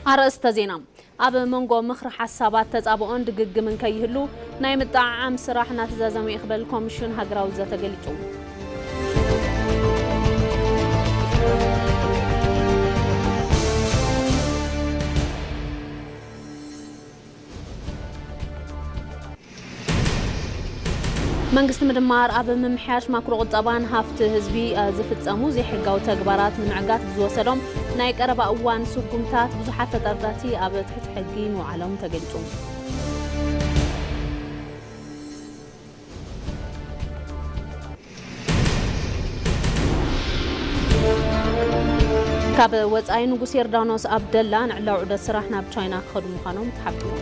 أرست زينام أب منقو مخر حسابات تزابون دقق من كيهلو نايم الدعام سراح ناتزازم يقبل كوميشن هقراوزة تقليتو መንግስት ምድማር ኣብ ምምሕያሽ ማክሮ ቁጠባን ሃፍቲ ህዝቢ ዝፍጸሙ ዘይሕጋዊ ተግባራት ንምዕጋት ዝወሰዶም ናይ ቀረባ እዋን ስጉምታት ብዙሓት ተጠርጣርቲ ኣብ ትሕቲ ሕጊ ምውዓሎም ተገልጹ። ካብ ወጻኢ ንጉስ ዮርዳኖስ ኣብደላ ንዕላው ዑደት ስራሕ ናብ ቻይና ክኸዱ ምዃኖም ተሓቢሩ።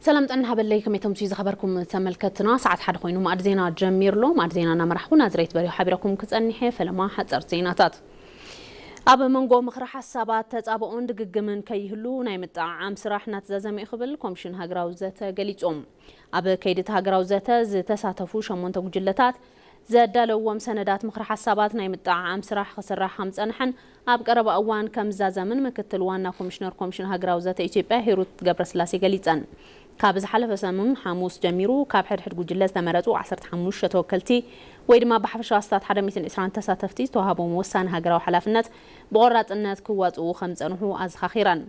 سلام طعنا حبلي كم يتمشي خبركم تملكتنا ساعات حد خوينو مع زينا جمير له مع زينا مرحبا نزريت بري حبيركم كتسألني حيف لما حتصر زيناتات أب منقو مخرح حسابات تتابعون دقيقمن كيهلو نايمت عام سراحنا تزازم يخبل كومشن هاقراوزة قليتهم أب كيدت هاقراوزة تساتفو شمون توجلتات زادلوهم سندات مخرح حسابات نايمت عام سراح خسراح خمس أنحن أب قرب أوان كم زازمن مكتلوانا كومشن هاقراوزة إثيوبيا هيروت قبر سلاسي قليتان كابز حلف سمون حموس جميرو كاب حد جوجلز تمرتو 15 توكلتي ويدما بحفش استاد حدا 220 تساتفتي توهبو موسان هاجراو حلفنت بقرات النت كواتو 5 انحو از خيرا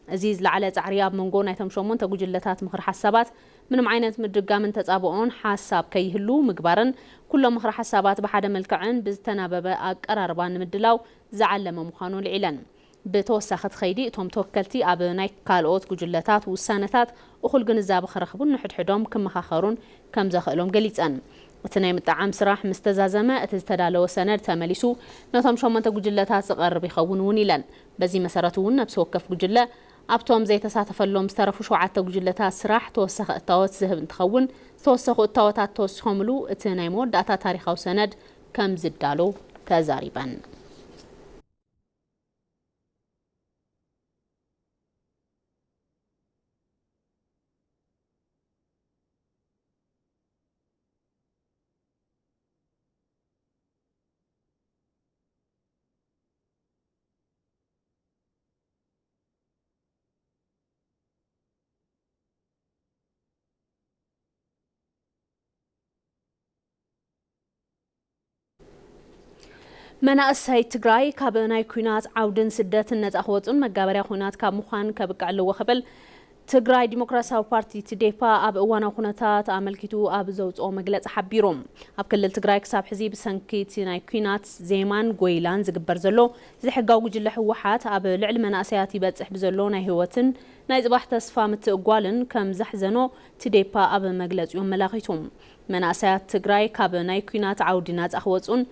عزيز لعلى تعرياب منغو نايتم شومون تجوجلتات مخر حسابات من عينت مدرقا من تطابقون حساب كيهلو مقبارن كل مخر حسابات بحدا ملكعن بزتنابب اقراربان مدلاو زعلم مخانو العلن بتوسخت خيدي توم توكلتي اب ناي كالوت جوجلتات وسانتات اخل جنزاب خرخبون نحد حدوم كم خاخرون كم زخلهم قليتن اتناي مطعم سراح مستزازمه اتستدالو سند تمليسو نتم شومنت جوجلتات قرب يخونون يلن بزي مسارتون نفس وقف جوجله ابتوم زي تساتفلهم استرفو شوعه جوجلتات سراح توسخ التاوت ذهب تخون توسخ التاوتات توسخملو اتناي مود داتا تاريخو سند كم زدالو تزاريبان مناسي تግራይ ካብ ናይ ኩናት ዓውድን ስደትን ነፃ ክወፁን መጋበርያ ኩናት ካብ ምዃን ከብቅዕልዎ ኽብል ትግራይ ዲሞክራሲያዊ ፓርቲ ትዴፓ ኣብ እዋናዊ ኩነታት ኣመልኪቱ ኣብ ዘውፅኦ መግለፂ ሓቢሮም ኣብ ክልል ትግራይ ክሳብ ሕዚ ብሰንኪት ናይ ኩናት ዜማን ጎይላን ዝግበር ዘሎ ዝሕጋው ጉጅለ ህወሓት ኣብ ልዕሊ መናእሰያት ይበፅሕ ብዘሎ ናይ ህይወትን ናይ ጽባሕ ተስፋ ምትእጓልን ከም ዘሕዘኖ ትዴፓ ኣብ መግለፂኡ መላኺቶም መናእሰያት ትግራይ ካብ ናይ ኩናት ዓውዲ ነፃ ክወፁን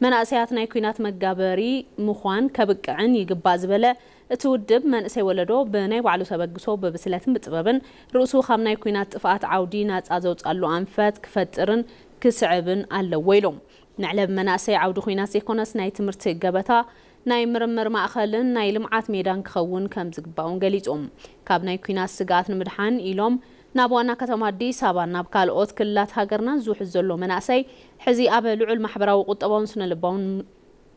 مناسيات ناي كوينات مقابري مخوان كبقعن يقبا زبله اتودب منسي ولدو بناي وعلو سبقسو ببسلاتن بطببن رؤسو خام ناي كوينات طفات عودي ناس ازوت قالو انفات كفترن كسعبن على ويلوم نعلب مناسي عودو كوينات يكونس ناي تمرت قبتا ناي مرمر ماخلن ناي لمعات ميدان كخون كم زقباون قليتهم كاب ناي كوينات سقات المدحان إلوم نابوانا كتما أديس أبا ناب كالوت كلات هاجرنا زوح الزلو مناسي حزي أبا لعل محبرة وقطبون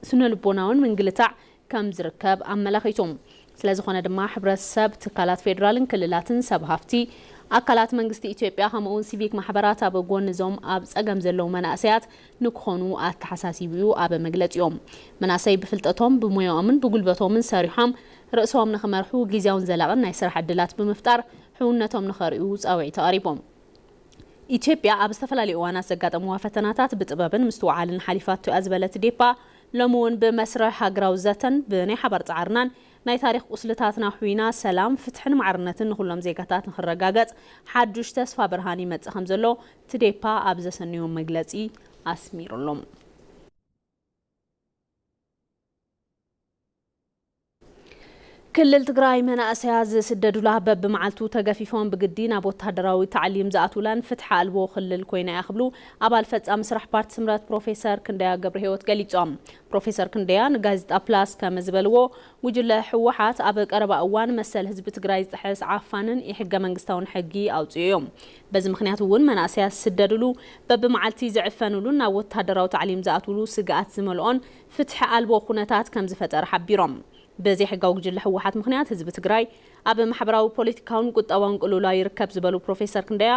سنلبوناون من قلتع كم زركب أما لخيتهم سلازخونا دما حبر السبت كالات فيدرالن كللاتن سب هافتي أكالات منغستي إثيوبيا همون سيفيك محبرات أبا قون نزوم أبس أقام زلو مناسيات نكخونو التحساسي بيو أبا مقلت يوم مناسي بفلتتهم بميوامن بقلبتهم من ساريحام رأسهم نخمرحو جيزاون زلاغن نايسرح الدلات بمفتار حونتهم نخاريوز أو عتاريبهم إثيوبيا أب استفلالي وانا زقاطموا فتناتات بطببن مستوعالن حليفات أزبلت ديبا لمون بمسرح هاقراوزتن بني حبر تعرنان ناي تاريخ أسلتاتنا حوينا سلام فتحن معرنتن نخلهم زيقاتات نخرقاقات حدوش تسفى برهاني متخمزلو تديبا أبزسنيوم مقلتي أسمير اللهم كلل تግራይ መናእሰያት ዝስደዱላ በብመዓልቱ ተገፊፎም ብግዲን ኣብ ወተሃደራዊ تعليم ዝኣትውላን ፍትሕ ኣልቦ ክልል ኮይና ያኽብሉ ኣባል ፈጻሚ ስራሕ ፓርቲ ስምረት ፕሮፌሰር ክንደያ ገብረ ህይወት ገሊጾም ፕሮፌሰር ክንደያ ንጋዜጣ ፕላስ ከም ዝበልዎ ውጅለ ሕወሓት ኣብ ቀረባ እዋን መሰል ህዝቢ ትግራይ ዝጥሕስ ዓፋንን የሕገ መንግስታውን ሕጊ ኣውፅዮም በዚ ምክንያት እውን መናእሰያት ዝስደዱሉ በብመዓልቲ ዝዕፈኑሉን ኣብ ወተሃደራዊ تعليم ዝኣትውሉ ስጋኣት ዝመልኦን ፍትሕ ኣልቦ ኩነታት ከም ዝፈጠረ ሓቢሮም በዚ ሕጋው ግጅለ ሕወሓት ምክንያት ህዝቢ ትግራይ ኣብ ማሕበራዊ ፖለቲካውን ቁጠባውን ቅልውላ ይርከብ ዝበሉ ፕሮፌሰር ክንደያ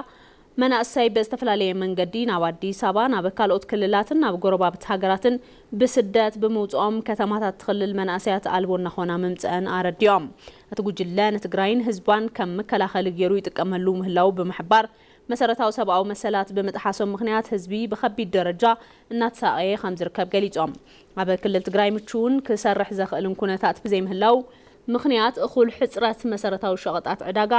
መናእሰይ በዝተፈላለየ መንገዲ ናብ ኣዲስ ኣበባ ናብ ካልኦት ክልላትን ናብ ጎረባብት ሃገራትን ብስደት ብምውፅኦም ከተማታት ትኽልል መናእሰያት ኣልቦ እናኾና መምፅአን ኣረድዮም እቲ ጉጅለ ንትግራይን ህዝባን ከም መከላኸሊ ገይሩ ይጥቀመሉ ምህላው ብምሕባር መሰረታዊ ሰብኣዊ መሰላት ብምጥሓሶም ምክንያት ህዝቢ ብከቢድ ደረጃ እናተሳቀየ ከም ዝርከብ ገሊጾም ኣብ ክልል ትግራይ ምቹውን ክሰርሕ ዘኽእልን ኩነታት ብዘይምህላው ምክንያት እኹል ሕፅረት መሰረታዊ ሸቐጣት ዕዳጋ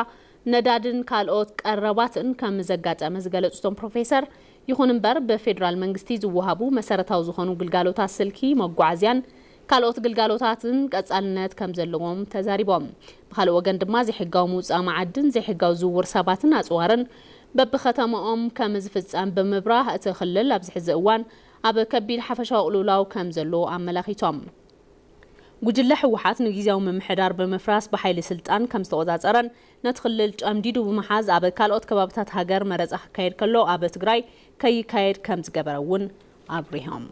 ነዳድን ካልኦት ቀረባትን ከም ዘጋጠመ ዝገለጹቶም ፕሮፌሰር ይኹን እምበር በፌደራል መንግስቲ ዝወሃቡ መሰረታዊ ዝኾኑ ግልጋሎታት ስልኪ መጓዓዝያን ካልኦት ግልጋሎታትን ቀጻልነት ከም ዘለዎም ተዛሪቦም ብኻልእ ወገን ድማ ዘይሕጋዊ ምውፃእ መዓድን ዘይሕጋዊ ዝውውር ሰባትን ኣጽዋርን በብኸተማኦም ከም ዝፍጸም ብምብራህ እቲ ክልል ኣብ ዝሕዚ እዋን ኣብ ከቢድ ሓፈሻዊ ቅልውላው ከም ዘሎ ኣመላኺቶም ጉጅለ ሕወሓት ንጊዜያዊ ምምሕዳር ብምፍራስ ብሓይሊ ስልጣን ከም ዝተቆጻጸረን ነቲ ክልል ጨምዲዱ ብምሓዝ ኣብ ካልኦት ከባቢታት ሃገር መረፃ ክካየድ ከሎ ኣብ ትግራይ ከይካየድ ከም ዝገበረ እውን ኣብሪሆም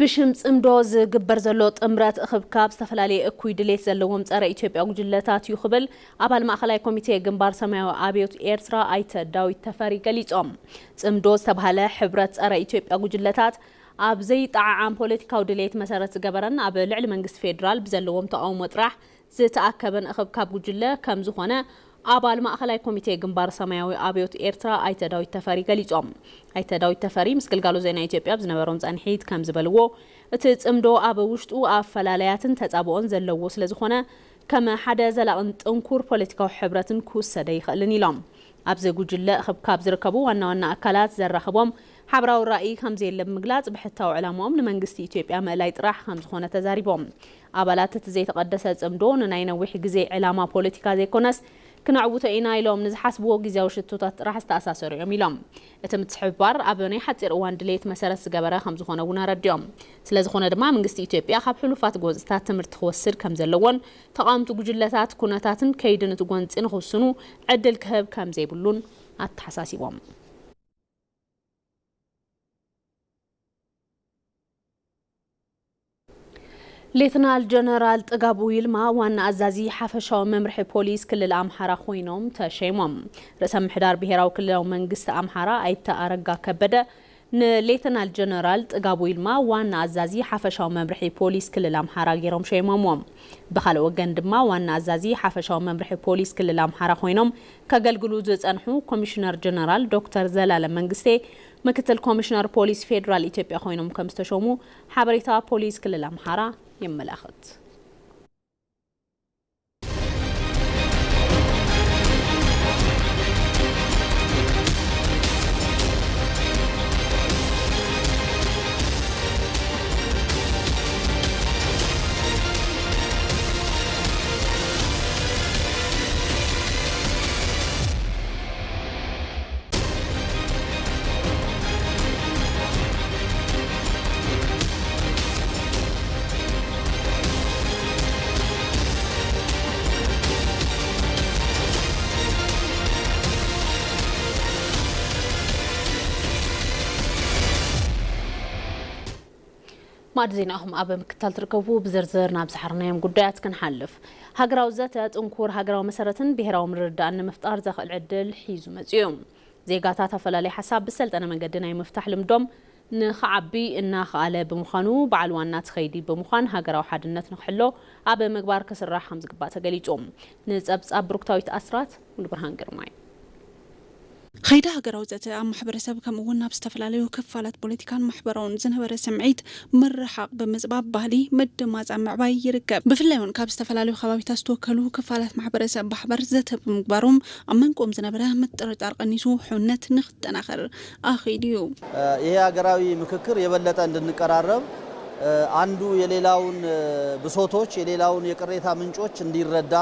ብሽም ጽምዶ ዝግበር ዘሎ ጥምረት እኽብካብ ዝተፈላለዩ እኩይ ድሌት ዘለዎም ጸረ ኢትዮጵያ ጉጅለታት ይኽብል ኣባል ማእኸላይ ኮሚቴ ግንባር ሰማያዊ ኣብዮት ኤርትራ ኣይተ ዳዊት ተፈሪ ገሊጾም ጽምዶ ዝተባሃለ ሕብረት ጸረ ኢትዮጵያ ጉጅለታት ኣብ ዘይጣዓዓም ፖለቲካዊ ድሌት መሰረት ዝገበረን ኣብ ልዕሊ መንግስቲ ፌደራል ብዘለዎም ተቃውሞ ጥራሕ ዝተኣከበን እኽብካብ ጉጅለ ከም ዝኾነ ኣባል ማእኸላይ ኮሚቴ ግንባር ሰማያዊ ኣብዮት ኤርትራ ኣይተ ዳዊት ተፈሪ ገሊጾም ኣይተ ዳዊት ተፈሪ ምስ ግልጋሎ ዜና ኢትዮጵያ ዝነበሮም ጸንሒት ከም ዝበልዎ እቲ ጽምዶ ኣብ ውሽጡ ኣፈላላያትን ተጻብኦን ዘለዎ ስለ ዝኾነ ከም ሓደ ዘላቕን ጥንኩር ፖለቲካዊ ሕብረትን ክውሰደ ይኽእልን ኢሎም ኣብዚ ጉጅለ እኽብካብ ዝርከቡ ዋና ዋና ኣካላት ዘራኽቦም ሓበራዊ ራእይ ከም ዘየለ ብምግላጽ ብሕታዊ ዕላማኦም ንመንግስቲ ኢትዮጵያ ምእላይ ጥራሕ ከም ዝኾነ ተዛሪቦም ኣባላት እቲ ዘይተቐደሰ ጽምዶ ንናይ ነዊሕ ግዜ ዕላማ ፖለቲካ ዘይኮነስ ክነዕውቶ ኢና ኢሎም ንዝሓስብዎ ጊዜያዊ ሽቶታት ጥራሕ ዝተኣሳሰሩ እዮም ኢሎም እቲ ምትሕብባር ኣብ ናይ ሓፂር እዋን ድሌት መሰረት ዝገበረ ከም ዝኾነ እውን ኣረድዮም ስለዝኾነ ድማ መንግስቲ ኢትዮጵያ ካብ ሕሉፋት ጎንፅታት ትምህርቲ ክወስድ ከም ዘለዎን ተቃውምቲ ጉጅለታት ኩነታትን ከይድን እቲ ጎንፂ ንኽውስኑ ዕድል ክህብ ከም ዘይብሉን ኣተሓሳሲቦም ሌተናል ጀነራል ጥጋቡ ይልማ ዋና አዛዚ ሓፈሻዊ መምርሒ ፖሊስ ክልል ኣምሓራ ኮይኖም ተሸይሞም ርእሰ ምሕዳር ብሄራዊ ክልላዊ መንግስቲ ኣምሓራ ኣይተ ኣረጋ ከበደ ንሌተናል ጀነራል ጥጋቡ ይልማ ዋና አዛዚ ሓፈሻዊ መምርሒ ፖሊስ ክልል ኣምሓራ ገይሮም ሸይሞምዎም ብኻልእ ወገን ድማ ዋና አዛዚ ሓፈሻዊ መምርሒ ፖሊስ ክልል ኣምሓራ ኮይኖም ከገልግሉ ዝጸንሑ ኮሚሽነር ጀነራል ዶክተር ዘላለም መንግስቴ ምክትል ኮሚሽነር ፖሊስ ፌደራል ኢትዮጵያ ኮይኖም ከም ዝተሾሙ ሓበሬታ ፖሊስ ክልል ኣምሓራ يملاخت ማድዜናهم ኣብ ምክታል ትርከቡ ብዝርዝር ናብ ዝሓርናዮም ጉዳያት ክንሓልፍ ሃገራዊ ዘተ ጥንኩር ሃገራዊ መሰረትን ብሄራዊ ምርዳእን ንምፍጣር ዘኽእል ዕድል ሒዙ መጽዩ ዜጋታት ኣፈላላይ ሓሳብ ብሰልጠነ መንገዲ ናይ ምፍታሕ ልምዶም ንኽዓቢ እናኽኣለ ብምዃኑ በዓል ዋና ትኸይዲ ብምዃን ሃገራዊ ሓድነት ንኽሕሎ ኣብ ምግባር ክስራሕ ከም ዝግባእ ተገሊጹ ንጸብጻብ ብሩክታዊት ኣስራት ሙሉ ብርሃን ግርማይ خيدا هاجراو زته أم محبرسب كم ونا بستفلاليو كفالات بوليتيكان محبرون زنهور سمعيت مرحق بمزباب بالي مد ماز أم معباي يركب بفليون كاب استفلاليو خبابي تستوكلو كفالات محبرسب بحبر زته بمقبارهم أمنكم زنبره مترد أرقنيسو حنت نخت آخر آخيديو ይሄ ሀገራዊ ምክክር የበለጠ እንድንቀራረብ አንዱ የሌላውን ብሶቶች የሌላውን የቅሬታ ምንጮች እንዲረዳ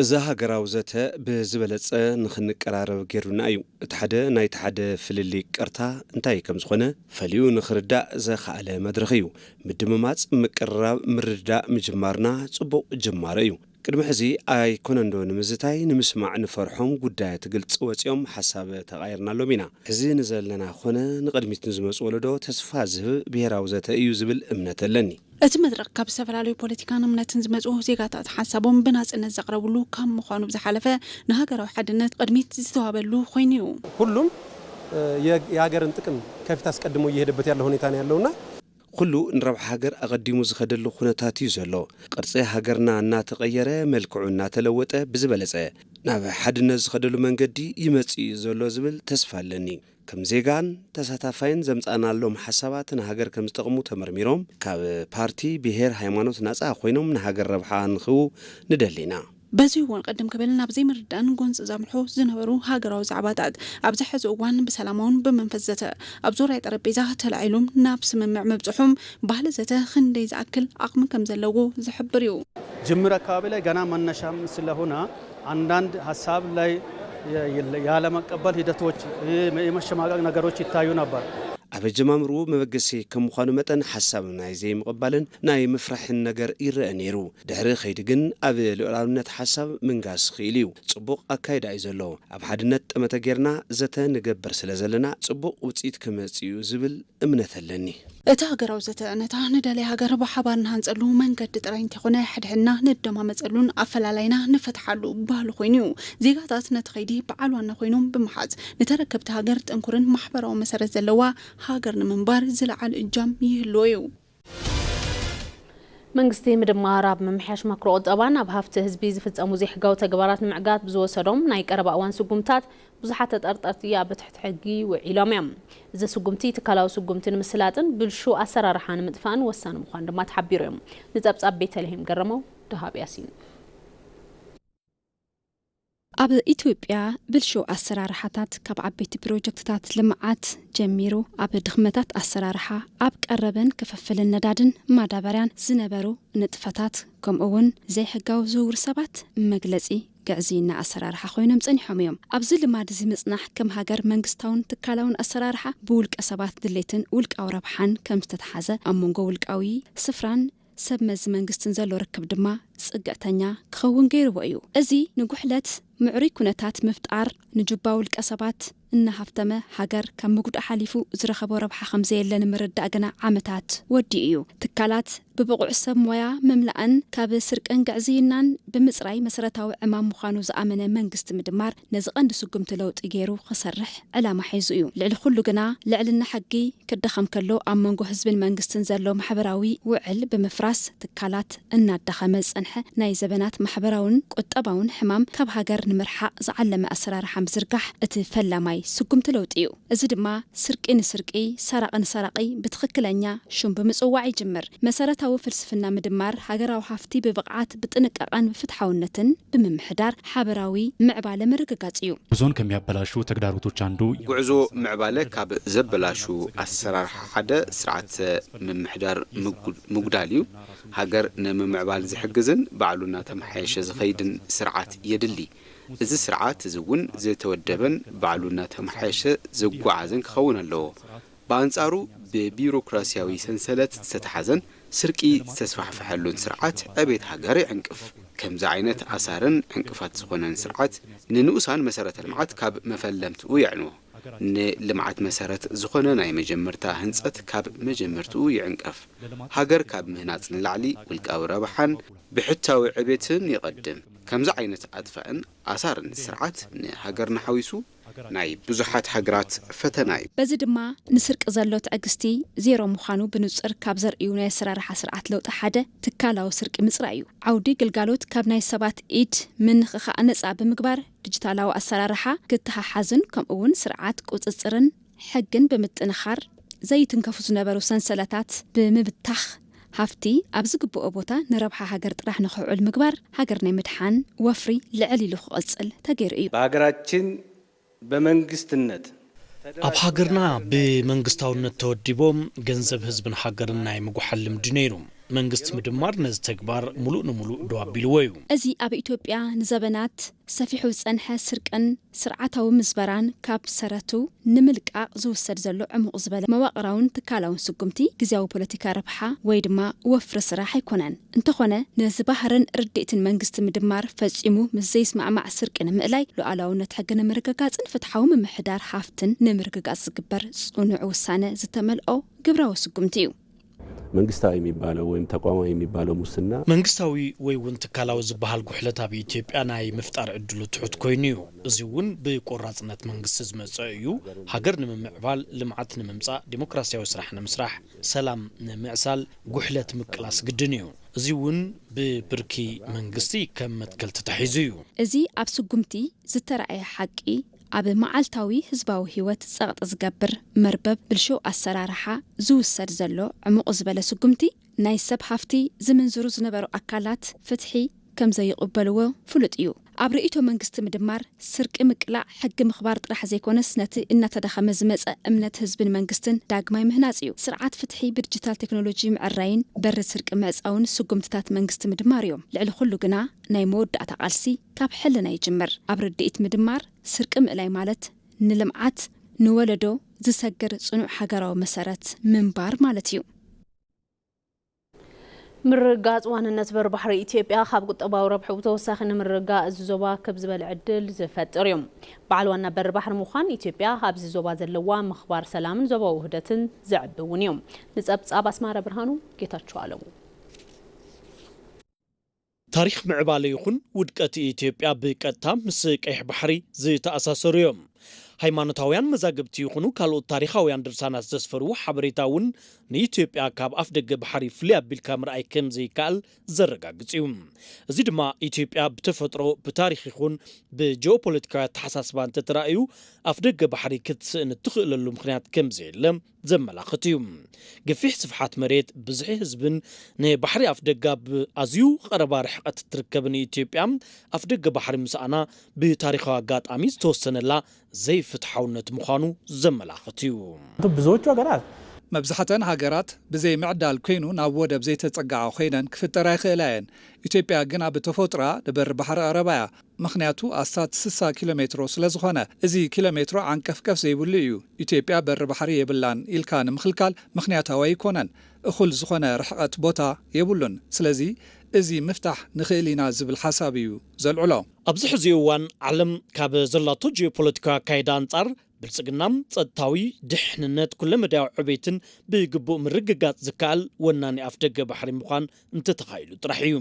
እዛ ሀገራው ዘተ በዝበለጸ ንኽንቀራረብ ጌሩና እዩ እትሓደ ናይ ተሓደ ፍልሊ ቀርታ እንታይ ከም ዝኾነ ፈሊዩ ንኽርዳ ዘኻኣለ መድረኽ እዩ ምድምማጽ ምቅርራብ ምርዳእ ምጅማርና ጽቡቕ ጅማረ እዩ ቅድሚ ሕዚ ኣይኮነን ዶ ንምዝታይ ንምስማዕ ንፈርሖም ጉዳያት ግልጽ ወፂኦም ሓሳብ ተቓይርናሎም ኢና ሕዚ ንዘለና ኾነ ንቕድሚት ንዝመፁ ወለዶ ተስፋ ዝህብ ብሄራዊ ዘተ እዩ ዝብል እምነት ኣለኒ እቲ መድረክ ካብ ዝተፈላለዩ ፖለቲካን እምነትን ዝመፁ ዜጋታት ሓሳቦም ብናጽነት ዘቕረብሉ ካብ ምዃኑ ብዝሓለፈ ንሃገራዊ ሓድነት ቅድሚት ዝተዋበሉ ኮይኑ እዩ ሁሉም የሀገርን ጥቅም ከፊት አስቀድሞ እየሄደበት ያለው ሁኔታ ነው ያለውና ኩሉ ንረብሓ ሃገር አቀዲሙ ዝኸደሉ ኩነታት እዩ ዘሎ ቅርጺ ሃገርና እናተቀየረ መልክዑ እናተለወጠ ብዝበለጸ ናብ ሓድነት ዝኸደሉ መንገዲ ይመጽ ዘሎ ዝብል ተስፋ ኣለኒ ከም ዜጋን ተሳታፋይን ዘምጻናሎም ሓሳባት ንሃገር ከም ዝጠቕሙ ተመርሚሮም ካብ ፓርቲ ብሄር ሃይማኖት ናጻ ኮይኖም ንሃገር ረብሓ ንኽቡ ንደሊና በዚሁን ቀደም ከበልና በዘይ መርዳን ጎንጽ ዛምርሖ ዝነበሩ ሃገራዊ ዛዕባታት ኣብዚ ሕዚ እዋን በሰላማውን በመንፈስ ዘተ ኣብ ዙርያ ጠረጴዛ ተላዒሎም ናብ ስምምዕ መብጽሑም ባህሊ ዘተ ክንደይ ዝኣክል አቅም ከም ዘለዎ ዝሕብር እዩ ጅምር አካባቢ ላይ ገና መነሻም ስለሆነ አንዳንድ ሐሳብ ላይ ያለ መቀበል ሂደቶች የመሸማቀቅ ነገሮች ይታዩ ነበር አበጀማምሩ መበገሲ ከምዃኑ መጠን ሐሳብ ናይ ዘይምቕባልን ናይ ምፍራሕን ነገር ይርአ ነይሩ ድሕሪ ኸይድ ግን ኣብ ልዕላውነት ሐሳብ ምንጋስ ኽኢል እዩ ጽቡቕ ኣካይዳ እዩ ዘሎ ኣብ ሓድነት ጠመተ ጌርና ዘተ ንገብር ስለ ዘለና ጽቡቕ ውፅኢት ክመጽእ እዩ ዝብል እምነት ኣለኒ እቲ ሃገራዊ ዘተ ነታ ንደለይ ሃገር ብሓባር ንሃንጸሉ መንገዲ ጥራይ እንተኾነ ሕድሕና ንደማመጸሉን ኣፈላላይና ንፈትሓሉ ባህሉ ኮይኑ እዩ ዜጋታት ነቲ ኸይዲ በዓል ዋና ኮይኖም ብምሓዝ ንተረከብቲ ሃገር ጥንኩርን ማሕበራዊ መሰረት ዘለዋ ሃገር ንምንባር ዝለዓል እጃም ይህልዎ እዩ መንግስቲ ምድማር ኣብ ምምሕያሽ ማክሮ ቁጠባን ኣብ ሃፍቲ ህዝቢ ዝፍጸሙ ዘይሕጋዊ ተግባራት ንምዕጋት ብዝወሰዶም ናይ ቀረባ እዋን ስጉምታት ብዙሓት ተጠርጠርቲ ኣብ ትሕቲ ሕጊ ውዒሎም እዮም እዚ ስጉምቲ ትካላዊ ስጉምቲ ንምስላጥን ብልሹ ኣሰራርሓ ንምጥፋእን ወሳኒ ምዃኑ ድማ ተሓቢሩ እዮም ንጸብጻብ ቤተልሔም ገረመው ደሃብ ያሲን ኣብ ኢትዮጵያ ብልሹ ኣሰራርሓታት ካብ ዓበይቲ ፕሮጀክትታት ልምዓት ጀሚሩ ኣብ ድኽመታት ኣሰራርሓ ኣብ ቀረበን ክፍፍልን ነዳድን ማዳበርያን ዝነበሩ ንጥፈታት ከምኡውን ዘይሕጋዊ ዝውውር ሰባት መግለጺ ግዕዚና ኣሰራርሓ ኮይኖም ጸኒሖም እዮም ኣብዚ ልማድ እዚ ምጽናሕ ከም ሃገር መንግስታውን ትካላውን ኣሰራርሓ ብውልቀ ሰባት ድሌትን ውልቃዊ ረብሓን ከም ዝተተሓዘ ኣብ መንጎ ውልቃዊ ስፍራን ሰብ መዚ መንግስትን ዘሎ ርክብ ድማ ጽግዕተኛ ክኸውን ገይርዎ እዩ እዚ ንጉሕለት ምዕሩይ ኩነታት ምፍጣር ንጅባ ውልቀ ሰባት እናሃፍተመ ሃገር ካብ ምጉዳእ ሓሊፉ ዝረኸቦ ረብሓ ከም ዘየለን ምርዳእ ገና ዓመታት ወዲ እዩ ትካላት ብብቑዕ ሰብ ሞያ መምላእን ካብ ስርቅን ግዕዝይናን ብምጽራይ መሰረታዊ ዕማም ምዃኑ ዝኣመነ መንግስቲ ምድማር ነዚ ቀንዲ ስጉምቲ ለውጢ ገይሩ ክሰርሕ ዕላማ ሒዙ እዩ ልዕሊ ኩሉ ግና ልዕልና ሕጊ ክደኸም ከሎ ኣብ መንጎ ህዝብን መንግስትን ዘሎ ማሕበራዊ ውዕል ብምፍራስ ትካላት እናዳኸመ ዝጸንሐ ናይ ዘበናት ማሕበራውን ቁጠባውን ሕማም ካብ ሃገር ንምርሓቅ ዝዓለመ ኣሰራርሓ ምዝርጋሕ እቲ ፈላማይ ስጉምቲ ለውጢ እዩ እዚ ድማ ስርቂ ንስርቂ ሰራቂ ንሰራቂ ብትኽክለኛ ሹም ብምጽዋዕ ይጅምር መሰረታዊ ፍልስፍና ምድማር ሃገራዊ ሃፍቲ ብብቕዓት ብጥንቃቐን ብፍትሓውነትን ብምምሕዳር ሓበራዊ ምዕባለ ምርግጋጽ እዩ ጉዞን ከሚያበላሹ ተግዳሮቶች አንዱ ጉዕዞ ምዕባለ ካብ ዘበላሹ ኣሰራርሓ ሓደ ስርዓት ምምሕዳር ምጉዳል እዩ ሃገር ንምዕባል ዝሕግዝን ባዕሉና ተመሓየሸ ዝኸይድን ስርዓት የድሊ እዚ ስርዓት ዝውን ዝተወደበን ባዕሉና ተመሓየሸ ዝጓዓዝን ክኸውን ኣለዎ በአንጻሩ በቢሮክራሲያዊ ሰንሰለት ዝተተሓዘን ስርቂ ዝተስፋሕፈሐሉን ስርዓት ዕቤት ሃገር ይዕንቅፍ ከምዚ ዓይነት ኣሳርን ዕንቅፋት ዝኾነን ስርዓት ንንኡሳን መሰረተ ልምዓት ካብ መፈለምትኡ ይዕንዎ ንልምዓት መሰረት ዝኾነ ናይ መጀመርታ ህንጸት ካብ መጀመርትኡ ይዕንቀፍ ሃገር ካብ ምህናጽ ንላዕሊ ውልቃዊ ረብሓን ብሕታዊ ዕቤትን ይቐድም ከምዚ ዓይነት ኣጥፋእን ኣሳርን ስርዓት ንሃገርና ሓዊሱ ናይ ብዙሓት ሃገራት ፈተና እዩ በዚ ድማ ንስርቂ ዘሎ ትዕግስቲ ዜሮ ምዃኑ ብንጹር ካብ ዘርእዩ ናይ ኣሰራርሓ ስርዓት ለውጢ ሓደ ትካላዊ ስርቂ ምጽራይ እዩ ዓውዲ ግልጋሎት ካብ ናይ ሰባት ኢድ ምንኽኻእ ነጻ ብምግባር ዲጂታላዊ ኣሰራርሓ ክትሓሓዝን ከምኡውን ስርዓት ቁጽጽርን ሕግን ብምጥንኻር ዘይትንከፉ ዝነበሩ ሰንሰለታት ብምብታኽ ሃፍቲ ኣብ ዝግብኦ ቦታ ንረብሓ ሃገር ጥራሕ ንኽውዕል ምግባር ሃገር ናይ ምድሓን ወፍሪ ልዕል ኢሉ ክቕጽል ተገይሩ እዩ በሀገራችን በመንግስትነት ኣብ ሃገርና ብመንግስታውነት ተወዲቦም ገንዘብ ህዝብን ሃገርን ናይ ምጉሓል ልምዲ ነይሩ መንግስት ምድማር ነዚ ተግባር ሙሉእ ንሙሉእ ደዋቢልዎ እዩ እዚ ኣብ ኢትዮጵያ ንዘበናት ሰፊሑ ዝጸንሐ ስርቅን ስርዓታዊ ምዝበራን ካብ ሰረቱ ንምልቃቕ ዝውሰድ ዘሎ ዕሙቕ ዝበለ መዋቕራውን ትካላውን ስጉምቲ ግዝያዊ ፖለቲካ ረብሓ ወይ ድማ ወፍሪ ስራሕ ኣይኮነን እንተኾነ ነዚ ባህርን ርድእትን መንግስቲ ምድማር ፈጺሙ ምስ ዘይስማዕማዕ ስርቂ ንምእላይ ሉዓላውነት ሕጊ ንምርግጋጽን ፍትሓዊ ምምሕዳር ሃፍትን ንምርግጋጽ ዝግበር ጽኑዕ ውሳነ ዝተመልኦ ግብራዊ ስጉምቲ እዩ መንግስታዊ የሚባለው ወይም ተቋማዊ የሚባለው ሙስና መንግስታዊ ወይ ውን ትካላዊ ዝበሃል ጉሕለት ኣብ ኢትዮጵያ ናይ ምፍጣር ዕድሉ ትሑት ኮይኑ እዩ እዚ ውን ብቆራጽነት መንግስቲ ዝመጽእ እዩ ሃገር ንምምዕባል ልምዓት ንምምጻእ ዲሞክራሲያዊ ስራሕ ንምስራሕ ሰላም ንምዕሳል ጉሕለት ምቅላስ ግድን እዩ እዚ ውን ብብርኪ መንግስቲ ከም መትከል ተታሒዙ እዩ እዚ ኣብ ስጉምቲ ዝተረኣየ ሓቂ ኣብ መዓልታዊ ህዝባዊ ህይወት ጸቕጥ ዝገብር መርበብ ብልሹ ኣሰራርሓ ዝውሰድ ዘሎ ዕሙቕ ዝበለ ስጉምቲ ናይ ሰብ ሃፍቲ ዝምንዝሩ ዝነበሩ ኣካላት ፍትሒ ከም ዘይቕበልዎ ፍሉጥ እዩ ኣብ ርእይቶ መንግስቲ ምድማር ስርቂ ምቅላዕ ሕጊ ምኽባር ጥራሕ ዘይኮነስ ነቲ እናተዳኸመ ዝመጸ እምነት ህዝብን መንግስትን ዳግማይ ምህናጽ እዩ ስርዓት ፍትሒ ብዲጂታል ቴክኖሎጂ ምዕራይን በሪ ስርቂ ምዕጻውን ስጉምትታት መንግስቲ ምድማር እዮም ልዕሊ ኩሉ ግና ናይ መወዳእታ ቃልሲ ካብ ሕልና ይጅምር ኣብ ርድኢት ምድማር ስርቂ ምእላይ ማለት ንልምዓት ንወለዶ ዝሰግር ጽኑዕ ሃገራዊ መሰረት ምንባር ማለት እዩ ምርጋጽ ዋንነት በርባሕሪ ኢትዮጵያ ካብ ቁጠባዊ ረብሑ ተወሳኺ ንምርጋጽ እዚ ዞባ ከብ ዝበል ዕድል ዝፈጥር እዮም በዓል ዋና በርባሕሪ ምዃን ኢትዮጵያ ኣብዚ ዞባ ዘለዋ ምኽባር ሰላምን ዞባዊ ውህደትን ዝዕብውን እዮም ንጸብጻብ ኣስማረ ብርሃኑ ጌታቸው ኣለሙ ታሪክ ምዕባለ ይኹን ውድቀት ኢትዮጵያ ብቀጥታ ምስ ቀይሕ ባሕሪ ዝተኣሳሰሩ እዮም ሃይማኖታውያን መዛግብቲ ይኹኑ ካልኦት ታሪኻውያን ድርሳናት ዘስፈርዎ ሓበሬታ እውን ንኢትዮጵያ ካብ ኣፍ ደገ ባሕሪ ፍልይ ኣቢልካ ምርኣይ ከም ዘይከኣል ዘረጋግጽ እዩ እዚ ድማ ኢትዮጵያ ብተፈጥሮ ብታሪክ ይኹን ብጂኦፖለቲካዊ ኣተሓሳስባ እንተተራእዩ ኣፍ ደገ ባሕሪ ክትስእን እትኽእለሉ ምክንያት ከም ዘየለ ዘመላኽት እዩ ገፊሕ ስፍሓት መሬት ብዙሕ ህዝብን ንባሕሪ ኣፍ ደጋ ብኣዝዩ ቀረባ ርሕቐት ትርከብን ኢትዮጵያ ኣፍ ደገ ባሕሪ ምሳኣና ብታሪኻዊ ኣጋጣሚ ዝተወሰነላ ዘይፍትሓውነት ምዃኑ ዘመላኽት እዩ ብዙዎቹ ሃገራት መብዛሕተን ሃገራት ብዘይ ምዕዳል ኮይኑ ናብ ወደብ ዘይተጸጋዓ ኮይነን ክፍጠራ ይኽእላየን ኢትዮጵያ ግን ኣብ ተፈጥራ ንበር ባሕሪ ቀረባያ ምክንያቱ ኣስታት 60 ኪሎ ሜትሮ ስለ ዝኾነ እዚ ኪሎ ሜትሮ ዓንቀፍቀፍ ዘይብሉ እዩ ኢትዮጵያ በር ባሕሪ የብላን ኢልካ ንምኽልካል ምክንያታዊ ኣይኮነን እኹል ዝኾነ ርሕቐት ቦታ የብሉን ስለዚ እዚ ምፍታሕ ንኽእል ኢና ዝብል ሓሳብ እዩ ዘልዕሎ ኣብዚ ሕዚ እዋን ዓለም ካብ ዘላቶ ጂኦፖለቲካዊ ኣካይዳ አንጻር ብልጽግናም ጸጥታዊ ድሕንነት ኩለ መዳያዊ ዕቤትን ብግቡእ ምርግጋጽ ዝከኣል ወናኒ ኣፍ ደገ ባሕሪ ምዃን እንተተኻኢሉ ጥራሕ እዩ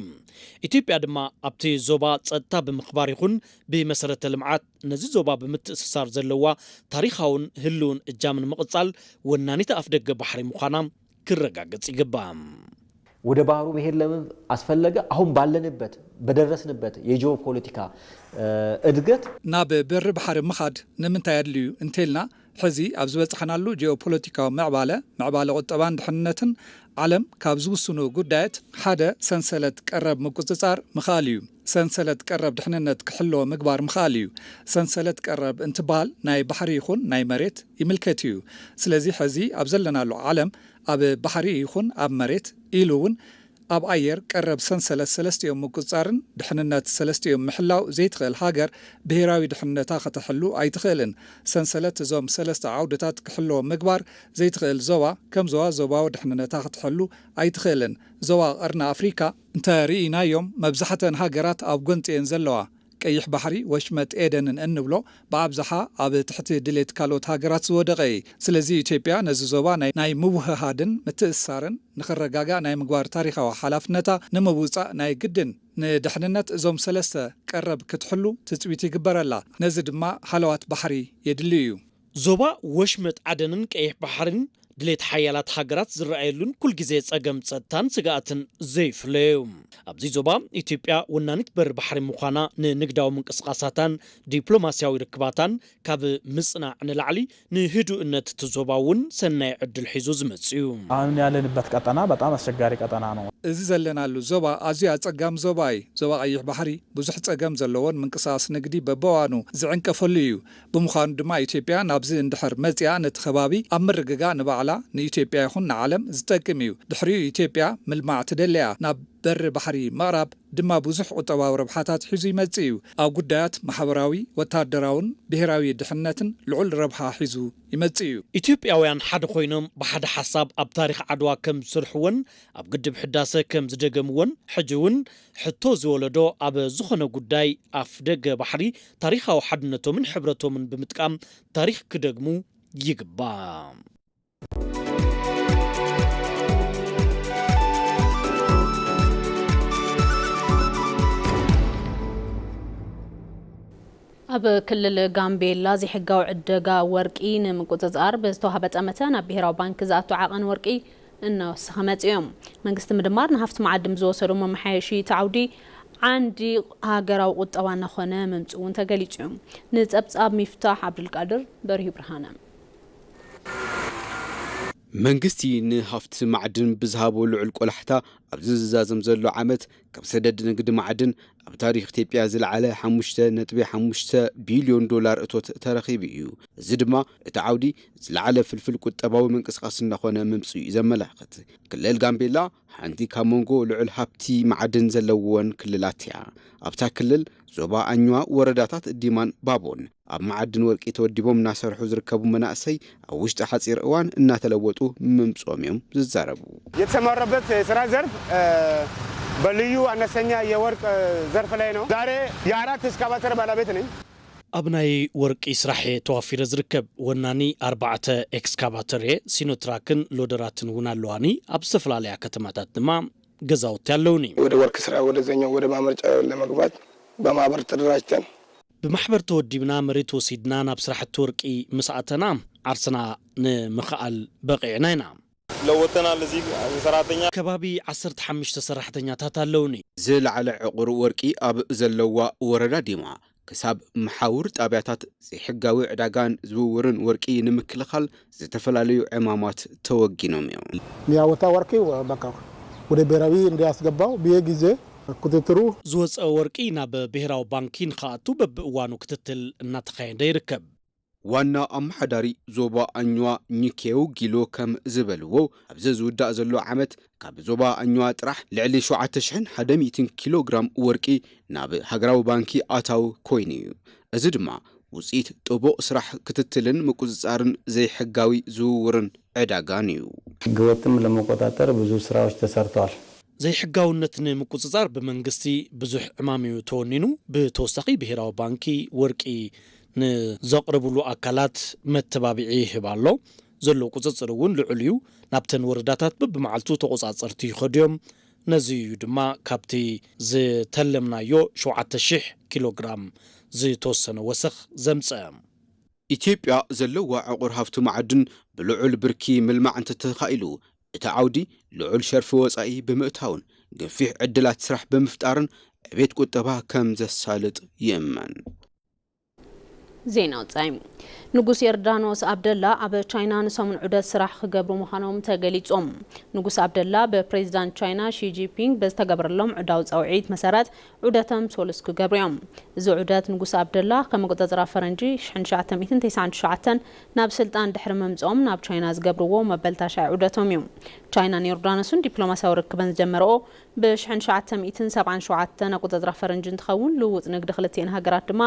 ኢትዮጵያ ድማ ኣብቲ ዞባ ጸጥታ ብምኽባር ይኹን ብመሰረተ ልምዓት ነዚ ዞባ ብምትእስሳር ዘለዋ ታሪኻውን ህልውን እጃምን ምቕጻል ወናኒት ኣፍ ደገ ባሕሪ ምዃና ክረጋገጽ ይግባእ ወደ ባህሩ መሄድ ለምን አስፈለገ አሁን ባለንበት በደረስንበት የጂኦ ፖለቲካ እድገት ናብ በር ባሕሪ ምኻድ ንምንታይ ያድልዩ እንተልና ሕዚ ኣብ ዝበጽሐናሉ ጂኦ ፖለቲካዊ ምዕባለ ቁጠባን ድሕንነትን ዓለም ካብ ዝውስኑ ጉዳያት ሓደ ሰንሰለት ቀረብ ምቁጽጻር ምኻል እዩ ሰንሰለት ቀረብ ድሕንነት ክሕሎ ምግባር ምኻል እዩ ሰንሰለት ቀረብ እንትባል ናይ ባሕሪ ይኹን ናይ መሬት ይምልከት እዩ ስለዚ ሕዚ ኣብ ዘለናሉ ዓለም ኣብ ባሕሪ ይኹን ኣብ መሬት ኢሉውን ኣብ ኣየር ቀረብ ሰንሰለት ሰለስቲኦም ምቁጽጻርን ድሕንነት ሰለስቲኦም ምሕላው ዘይትኽእል ሃገር ብሄራዊ ድሕንነታ ከተሕሉ ኣይትኽእልን ሰንሰለት እዞም ሰለስተ ዓውድታት ክሕሎ ምግባር ዘይትኽእል ዞባ ከም ዞባዊ ድሕንነታ ክትሕሉ ኣይትኽእልን ዞባ ቀርና ኣፍሪካ እንተርኢናዮም መብዛሕተን ሃገራት ኣብ ጎንፂአን ዘለዋ ቀይሕ ባሕሪ ወሽመጥ ኤደንን እንብሎ ብኣብዝሓ ኣብ ትሕቲ ድሌት ካልኦት ሃገራት ዝወደቀ ስለዚ ኢትዮጵያ ነዚ ዞባ ናይ ምውህሃድን ምትእስሳርን ንኽረጋጋእ ናይ ምግባር ታሪኻዊ ሓላፍነታ ንምውፃእ ናይ ግድን ንድሕንነት እዞም ሰለስተ ቀረብ ክትሕሉ ትፅቢት ይግበረላ ነዚ ድማ ሓለዋት ባሕሪ የድሊ እዩ ዞባ ወሽመጥ ዓደንን ቀይሕ ባሕርን ድሌት ሓያላት ሃገራት ዝረኣየሉን ኩል ግዜ ጸገም ጸጥታን ስጋኣትን ዘይፍለዩ ኣብዚ ዞባ ኢትዮጵያ ወናኒት በር ባሕሪ ምዃና ንንግዳዊ ምንቅስቃሳታን ዲፕሎማስያዊ ርክባታን ካብ ምጽናዕ ንላዕሊ ንህዱእነት ትዞባ እውን ሰናይ ዕድል ሒዙ ዝመጽእ እዩ አሁን ያለንበት ቀጠና በጣም አስቸጋሪ ቀጠና ነው እዚ ዘለናሉ ዞባ ኣዝዩ ኣጸጋም ዞባ እዩ ዞባ ቀይሕ ባሕሪ ብዙሕ ጸገም ዘለዎን ምንቅስቃስ ንግዲ በበዋኑ ዝዕንቀፈሉ እዩ ብምዃኑ ድማ ኢትዮጵያ ናብዚ እንድሕር መጽያ ነቲ ከባቢ ኣብ ምርግጋ ንባዕላ ንኢትዮጵያ ይኹን ንዓለም ዝጠቅም እዩ ድሕሪኡ ኢትዮጵያ ምልማዕ ትደልያ ናብ በር ባሕሪ ምዕራብ ድማ ብዙሕ ቁጠባዊ ረብሓታት ሒዙ ይመጽእ እዩ ኣብ ጉዳያት ማሕበራዊ ወታደራውን ብሄራዊ ድሕነትን ልዑል ረብሓ ሒዙ ይመጽእ እዩ ኢትዮጵያውያን ሓደ ኮይኖም ብሓደ ሓሳብ ኣብ ታሪክ ዓድዋ ከም ዝስርሕዎን ኣብ ግድብ ሕዳሴ ከም ዝደገምዎን ሕጂ እውን ሕቶ ዝወለዶ ኣብ ዝኾነ ጉዳይ ኣፍ ደገ ባሕሪ ታሪኻዊ ሓድነቶምን ሕብረቶምን ብምጥቃም ታሪክ ክደግሙ ይግባእ ኣብ ክልል ጋምቤላ ዘይሕጋዊ ዕደጋ ወርቂ ንምቁፅጻር ብዝተዋሃበ ጠመተ ናብ ብሄራዊ ባንክ ዝኣቱ ዓቐን ወርቂ እናወሰኸ መጽዮም መንግስቲ ምድማር ንሃፍቲ መዓድን ዝወሰዱ መማሓየሺ ተዓውዲ ዓንዲ ሃገራዊ ቁጠባ እናኾነ መምጽኡን ተገሊጹ እዩ ንጸብጻብ ሚፍታሕ ዓብዱልቃድር በርሂ ብርሃነ መንግስቲ ንሃፍቲ ማዕድን ብዝሃቦ ልዑል ቆላሕታ ኣብ ዝዛዘም ዘሎ ዓመት ካብ ሰደድ ንግዲ ማዕድን ኣብ ታሪክ ኢትዮጵያ ዝለዓለ 5.5 ቢልዮን ዶላር እቶት ተረኺቡ እዩ እዚ ድማ እቲ ዓውዲ ዝለዓለ ፍልፍል ቁጠባዊ ምንቅስቃስ እናኾነ መምጽኡ እዩ ዘመላኽት ክልል ጋምቤላ ሓንቲ ካብ መንጎ ልዑል ሃብቲ ማዕድን ዘለዎን ክልላት እያ ኣብታ ክልል ዞባ ኣኝዋ ወረዳታት ዲማን ባቦን ኣብ ማዕድን ወርቂ ተወዲቦም እናሰርሑ ዝርከቡ መናእሰይ ኣብ ውሽጢ ሓፂር እዋን እናተለወጡ መምጽኦም እዮም ዝዛረቡ የተሰማራበት ስራ ዘርፍ በልዩ አነስተኛ የወርቅ ዘርፍ ላይ ነው ዛሬ የአራት እስካቫተር ባለቤት ነኝ ኣብ ናይ ወርቂ ስራሕ ተዋፊረ ዝርከብ ወናኒ 4 ኤክስካቫተር ሲኖትራክን ሎደራትን እውን ኣለዋኒ ኣብ ዝተፈላለዩ ከተማታት ድማ ገዛውቲ ኣለውኒ ወደ ወርቅ ስራ ወደዛኛው ወደ ማምረጫ ለመግባት በማህበር ተደራጅተን بمحبر توديبنا مريت وسيدنا بسرحة تركي مساعتنا عرسنا نمخال بقيعنانا لوتنا لزي سراتنيا كبابي 15 سرحتنيا تاتالوني زل على عقر ورقي اب زلوا وردا ديما كساب محاور طابياتات زي حقاوي عداغان زوورن ورقي نمكلخال زتفلاليو عمامات توغينوم مياوتا ورقي بقى ወደ ብሔራዊ እንዲያስገባው በየጊዜ ክትትሩ ዝወፀ ወርቂ ናብ ብሔራዊ ባንኪን ካቱ በብእዋኑ ክትትል እናተኻየደ ይርከብ ዋና አማሓዳሪ ዞባ አኝዋ ኒኬው ጊሎ ከም ዝበልዎ ኣብዚ ዝውዳእ ዘሎ ዓመት ካብ ዞባ አኝዋ ጥራሕ ልዕሊ 7100 ኪሎግራም ወርቂ ናብ ሃገራዊ ባንኪ ኣታው ኮይኑ እዚ ድማ ውጽኢት ጥቡቅ ስራሕ ክትትልን ምቁጽጻርን ዘይሕጋዊ ዝውውርን ዕዳጋን እዩ ህገወጥም ለመቆጣጠር ብዙ ስራዎች ተሰርተዋል ዘይሕጋውነትን ምቁጽጻር ብመንግስቲ ብዙሕ ዕማሚው ተወኒኑ ብተወሳኺ ብሔራዊ ባንኪ ወርቂ ንዘቕርብሉ ኣካላት መተባብዒ ይህባሎ ዘሎ ቁጽጽር እውን ልዑል እዩ ናብተን ወረዳታት በብመዓልቱ ተቆጻጸርቲ ይኸድዮም ነዚ ድማ ካብቲ ዝተለምናዮ 7000 ኪሎግራም ዝተወሰነ ወሰኽ ዘምጽአ ኢትዮጵያ ዘለዋ ዕቁር ሃፍቲ ማዕድን ብልዑል ብርኪ ምልማዕ እንተተኻኢሉ እቲ ዓውዲ ልዑል ሸርፊ ወጻኢ ብምእታውን ገፊሕ ዕድላት ስራሕ ብምፍጣርን ዕቤት ቁጠባ ከም ዘሳልጥ ይእመን ዜና ወጻኢ ንጉስ ዮርዳኖስ አብደላ ኣብ ቻይና ንሰሙን ዑደት ስራሕ ክገብሩ ምዃኖም ተገሊጾም ንጉስ አብደላ በፕሬዝዳንት ቻይና ሺ ጂንፒንግ በዝተገበረሎም ዑዳው ጻውዒት መሰረት ዑደቶም ሶሉስ ክገብሩዮም እዚ ዑደት ንጉስ አብደላ ከም ቁጥጥር ፈረንጂ 1999 ናብ ስልጣን ድሕሪ መምጽኦም ናብ ቻይና ዝገብርዎ መበልታሻይ ዑደቶም እዮም ቻይና ዮርዳኖስን ዲፕሎማሲያዊ ርክበን ዝጀመረኦ ብ1977 ቁጥጥር ፈረንጂ እንትኸውን ልውጥ ንግዲ ክልቲአን ሃገራት ድማ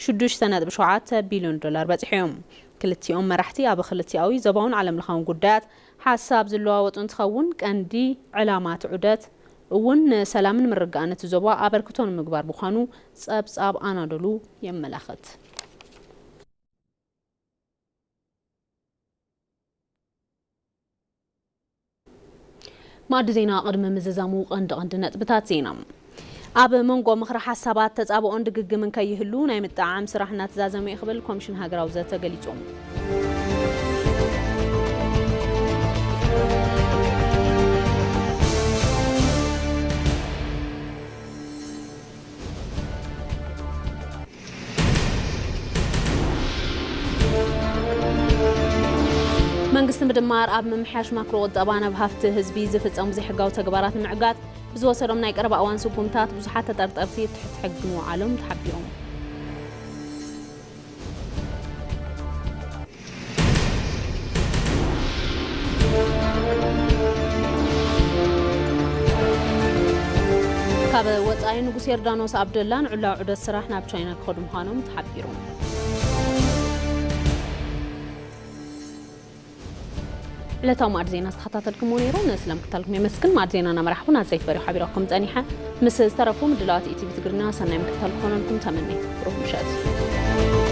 6.7 ቢልዮን ዶላር በጽሒዮም ክልቲኦም መራሕቲ ኣብ ክልቲያዊ ዘባውን ዓለም ለኻውን ጉዳያት ሓሳብ ዝለዋወጡ እንትኸውን ቀንዲ ዕላማት ዑደት እውን ሰላምን ምርጋነት ዞባ አበርክቶን ምግባር በዃኑ ጸብጻብ አናዶሉ የመላኸት ማድ ዜና ቅድመ ምዝዛሙ ቀንድ ነጥብታት ዜና አብ መንጎ ምኽረ ሐሳባት ተጻብኦ እንድግግምን ከይህሉ ናይ ምጣዓም ስራሕና ተዛዘመ ይኽብል ኮሚሽን ሃገራዊ ዘተ ገሊጾም መንግስት ምድማር አብ መምሐሽ ማክሮ ወጣባና በሃፍት ህዝቢ ዝፍጸሙ ዘሕጋው ተግባራት ምዕጋት ብዝወሰዶም ናይ ቀረባ እዋን ስጉምታት ብዙሓት ተጠርጠርቲ ትሕግኑ ዓለም ተሓቢኦም ካብ ወፃኢ ንጉስ ዮርዳኖስ አብደላን ዑላው ዑደት ስራሕ ናብ ቻይና ክኸዱ ምዃኖም ተሓቢሮም لتاو مع زينا استخطاتلكم ونيرون اسلام كتالكم يمسكن مع زينا مرحبا زيت بري حبيركم تانيحه مس استرفوا من دلوقتي تي في تقرنا سنه مكتالكم تمني روح مشات